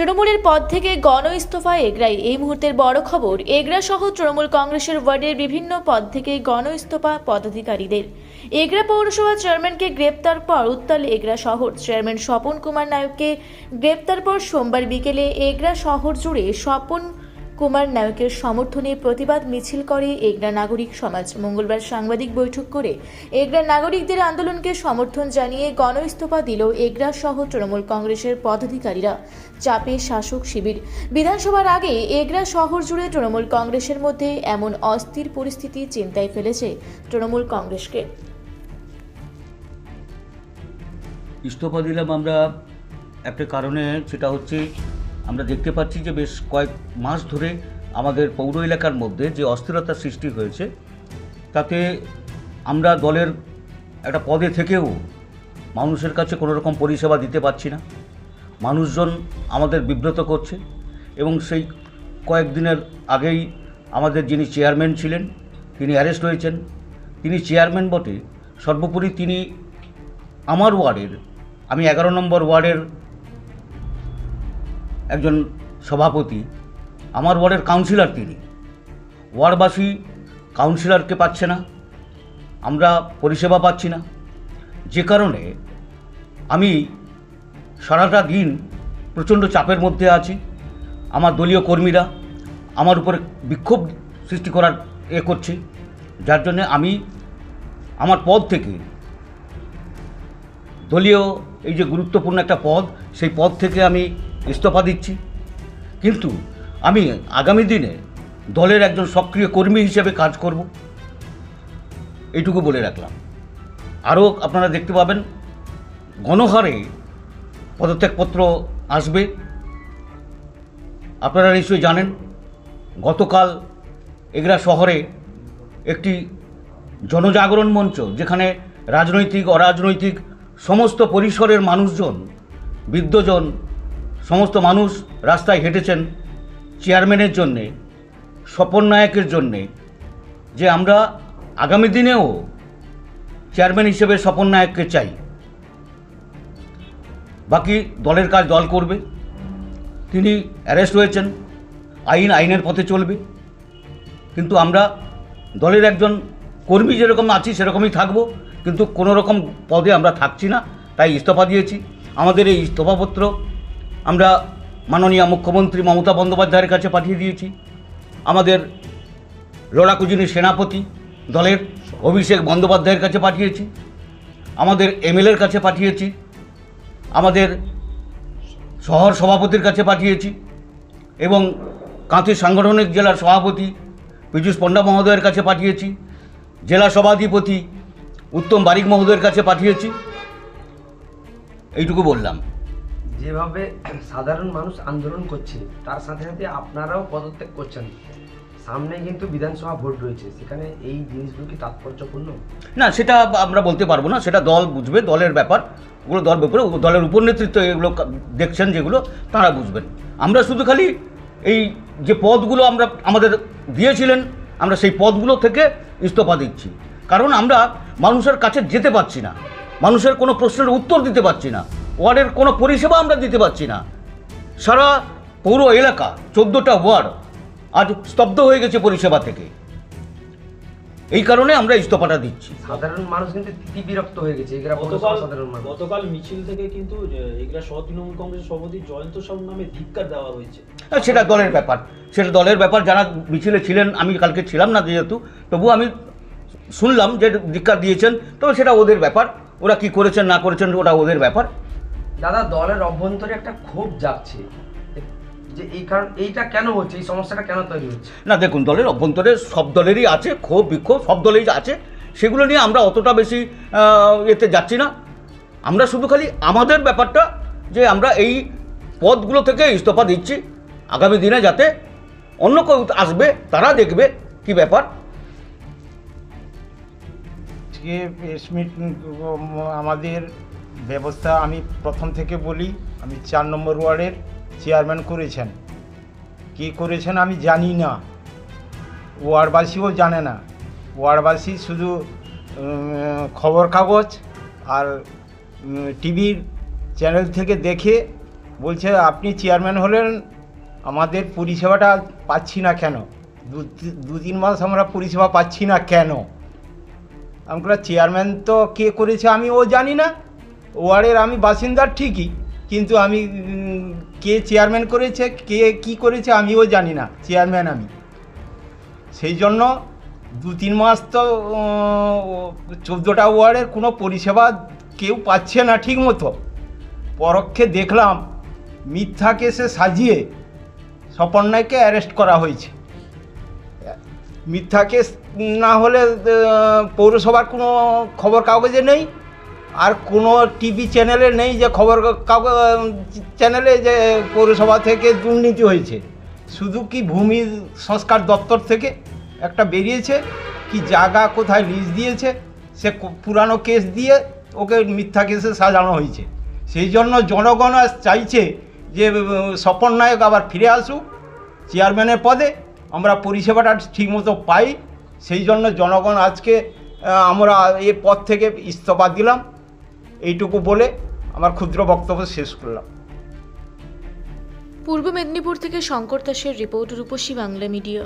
তৃণমূলের পদ থেকে গণ ইস্তফা এগরায়। এই মুহূর্তের বড় খবর, এগরা সহ তৃণমূল কংগ্রেসের ওয়ার্ডের বিভিন্ন পদ থেকে গণ ইস্তফা পদাধিকারীদের। এগরা পৌরসভা চেয়ারম্যানকে গ্রেপ্তার পর উত্তাল এগরা শহর। চেয়ারম্যান স্বপন কুমার নায়ককে গ্রেপ্তার পর সোমবার বিকেলে এগরা শহর জুড়ে স্বপন কুমার নায়কের সমর্থনে প্রতিবাদ মিছিল করে এগরা নাগরিক সমাজ। মঙ্গলবার সাংবাদিক বৈঠক করে এগরা নাগরিকদের আন্দোলনকে সমর্থন জানিয়ে গণ ইস্তফা দিল এগরা সহ তৃণমূল কংগ্রেসের পদাধিকারীরা। চাপে শাসক শিবির। বিধানসভার আগে এগরা শহর জুড়ে তৃণমূল কংগ্রেসের মধ্যে এমন অস্থির পরিস্থিতি চিন্তায় ফেলেছে তৃণমূল কংগ্রেসকে। ইস্তফা দিলাম আমরা একটা কারণে, সেটা হচ্ছে আমরা দেখতে পাচ্ছি যে বেশ কয়েক মাস ধরে আমাদের পৌর এলাকার মধ্যে যে অস্থিরতার সৃষ্টি হয়েছে, তাতে আমরা দলের একটা পদে থেকেও মানুষের কাছে কোনো রকম পরিষেবা দিতে পারছি না। মানুষজন আমাদের বিব্রত করছে এবং সেই কয়েকদিনের আগেই আমাদের যিনি চেয়ারম্যান ছিলেন তিনি অ্যারেস্ট হয়েছেন। তিনি চেয়ারম্যান বটে, সর্বোপরি তিনি আমার ওয়ার্ডের, আমি 11 নম্বর ওয়ার্ডের একজন সভাপতি, আমার ওয়ার্ডের কাউন্সিলর তিনি। ওয়ার্ডবাসী কাউন্সিলরকে পাচ্ছে না, আমরা পরিষেবা পাচ্ছি না, যে কারণে আমি সারাটা দিন প্রচণ্ড চাপের মধ্যে আছি। আমার দলীয় কর্মীরা আমার উপরে বিক্ষোভ সৃষ্টি করার করছে, যার জন্যে আমি আমার পদ থেকে, দলীয় এই যে গুরুত্বপূর্ণ একটা পদ, সেই পদ থেকে আমি ইস্তফা দিচ্ছি। কিন্তু আমি আগামী দিনে দলের একজন সক্রিয় কর্মী হিসেবে কাজ করব, এইটুকু বলে রাখলাম। আরও আপনারা দেখতে পাবেন গণহারে পদত্যাগপত্র আসবে। আপনারা নিশ্চয়ই জানেন, গতকাল এগরা শহরে একটি জনজাগরণ মঞ্চ, যেখানে রাজনৈতিক অরাজনৈতিক সমস্ত পরিসরের মানুষজন, বৃদ্ধজন, সমস্ত মানুষ রাস্তায় হেঁটেছেন চেয়ারম্যানের জন্যে, স্বপন নায়কের জন্যে, যে আমরা আগামী দিনেও চেয়ারম্যান হিসেবে স্বপন নায়ককে চাই। বাকি দলের কাজ দল করবে। তিনি অ্যারেস্ট হয়েছেন, আইনের পথে চলবে, কিন্তু আমরা দলের একজন কর্মী যেরকম আছি সেরকমই থাকব, কিন্তু কোনো রকম পদে আমরা থাকছি না, তাই ইস্তফা দিয়েছি। আমাদের এই ইস্তফাপত্র আমরা মাননীয় মুখ্যমন্ত্রী মমতা বন্দ্যোপাধ্যায়ের কাছে পাঠিয়ে দিয়েছি। আমাদের লড়াকু যিনি সেনাপতি দলের অভিষেক বন্দ্যোপাধ্যায়ের কাছে পাঠিয়েছি, আমাদের এমএলএর কাছে পাঠিয়েছি, আমাদের শহর সভাপতির কাছে পাঠিয়েছি এবং কাঁথি সাংগঠনিক জেলার সভাপতি পীযূষ পণ্ডা মহোদয়ের কাছে পাঠিয়েছি, জেলা সভাধিপতি উত্তম বারিক মহোদয়ের কাছে পাঠিয়েছি। এইটুকু বললাম। যেভাবে সাধারণ মানুষ আন্দোলন করছে, তার সাথে সাথে আপনারাও পদত্যাগ করছেন, সামনে কিন্তু বিধানসভা ভোট রয়েছে, সেখানে এই জিনিসগুলো কি তাৎপর্যপূর্ণ? না, সেটা আমরা বলতে পারবো না, সেটা দল বুঝবে, দলের ব্যাপার ওগুলো, দলের উপর নেতৃত্ব এগুলো দেখছেন, যেগুলো তারা বুঝবেন। আমরা শুধু খালি এই যে পদগুলো আমাদের দিয়েছিলেন, আমরা সেই পদগুলো থেকে ইস্তফা দিচ্ছি, কারণ আমরা মানুষের কাছে যেতে পারছি না, মানুষের কোনো প্রশ্নের উত্তর দিতে পারছি না, ওয়ার্ডের কোনো পরিষেবা আমরা দিতে পারছি না। সারা পৌর এলাকা 14টা ওয়ার্ড আজ স্তব্ধ হয়ে গেছে পরিষেবা থেকে। এই কারণে আমরা ইস্তফাটা দিচ্ছি। সাধারণ মানুষ কিন্তু বিরক্ত হয়ে গেছে। গতকাল মিছিল থেকে কিন্তু এগরা সহ তৃণমূল কংগ্রেসের সভাপতি জয়ন্ত সাহু নামে ধিক্কার দেওয়া হয়েছে। সেটা দলের ব্যাপার, যারা মিছিলে ছিলেন, আমি কালকে ছিলাম না যেহেতু, তবু আমি শুনলাম যে ধিক্কার দিয়েছেন, তবে সেটা ওদের ব্যাপার, ওরা কি করেছেন না করেছেন ওটা ওদের ব্যাপার। দাদা, দলের অভ্যন্তরে একটা ক্ষোভ জাগছে, যে এই কারণ এইটা কেন হচ্ছে, এই সমস্যাটা কেন তৈরি হচ্ছে? না দেখুন, দলের অভ্যন্তরে সব দলেরই আছে ক্ষোভ বিক্ষোভ, সব দলেরই আছে, সেগুলো নিয়ে আমরা অতটা বেশি এতে যাচ্ছি না। আমরা শুধু খালি আমাদের ব্যাপারটা, যে আমরা এই পদগুলো থেকে ইস্তফা দিচ্ছি, আগামী দিনে যাতে অন্য কেউ আসবে তারা দেখবে কি ব্যাপার। প্রেস মিট আমাদের ব্যবস্থা, আমি প্রথম থেকে বলি, আমি 4 নম্বর ওয়ার্ডের চেয়ারম্যান করেছেন, কী করেছেন আমি জানি না, ওয়ার্ডবাসীও জানে না। ওয়ার্ডবাসী শুধু খবর কাগজ আর টিভির চ্যানেল থেকে দেখে বলছে আপনি চেয়ারম্যান হলেন, আমাদের পরিষেবাটা পাচ্ছি না কেন, 2-3 মাস আমরা পরিষেবা পাচ্ছি না কেন? আমরা চেয়ারম্যান তো কে করেছে আমি ও জানি না, ওয়ার্ডের আমি বাসিন্দার ঠিকই, কিন্তু আমি কে চেয়ারম্যান করেছে, কে কি করেছে আমিও জানি না, চেয়ারম্যান আমি। সেই জন্য 2-3 মাস তো 14টা ওয়ার্ডের কোনো পরিষেবা কেউ পাচ্ছে না ঠিক মতো। পরোক্ষে দেখলাম মিথ্যা কেসে সাজিয়ে স্বপর্ণাকে অ্যারেস্ট করা হয়েছে। মিথ্যা কেস না হলে পৌরসভার কোনো খবর কাগজে নেই, আর কোনো টিভি চ্যানেলে নেই যে খবর চ্যানেলে যে পৌরসভা থেকে দুর্নীতি হয়েছে। শুধু কি ভূমি সংস্কার দপ্তর থেকে একটা বেরিয়েছে কি জায়গা কোথায় লিজ দিয়েছে, সে পুরানো কেস দিয়ে ওকে মিথ্যা কেসে সাজানো হয়েছে। সেই জন্য জনগণ চাইছে যে স্বপন নায়ক আবার ফিরে আসুক চেয়ারম্যানের পদে, আমরা পরিষেবাটা ঠিকমতো পাই। সেই জন্য জনগণ আজকে আমরা এই পদ থেকে ইস্তফা দিলাম। এইটুকু বলে আমার ক্ষুদ্র বক্তব্য শেষ করলাম। পূর্ব মেদিনীপুর থেকে শঙ্কর দাসের রিপোর্ট, রূপসী বাংলা মিডিয়া।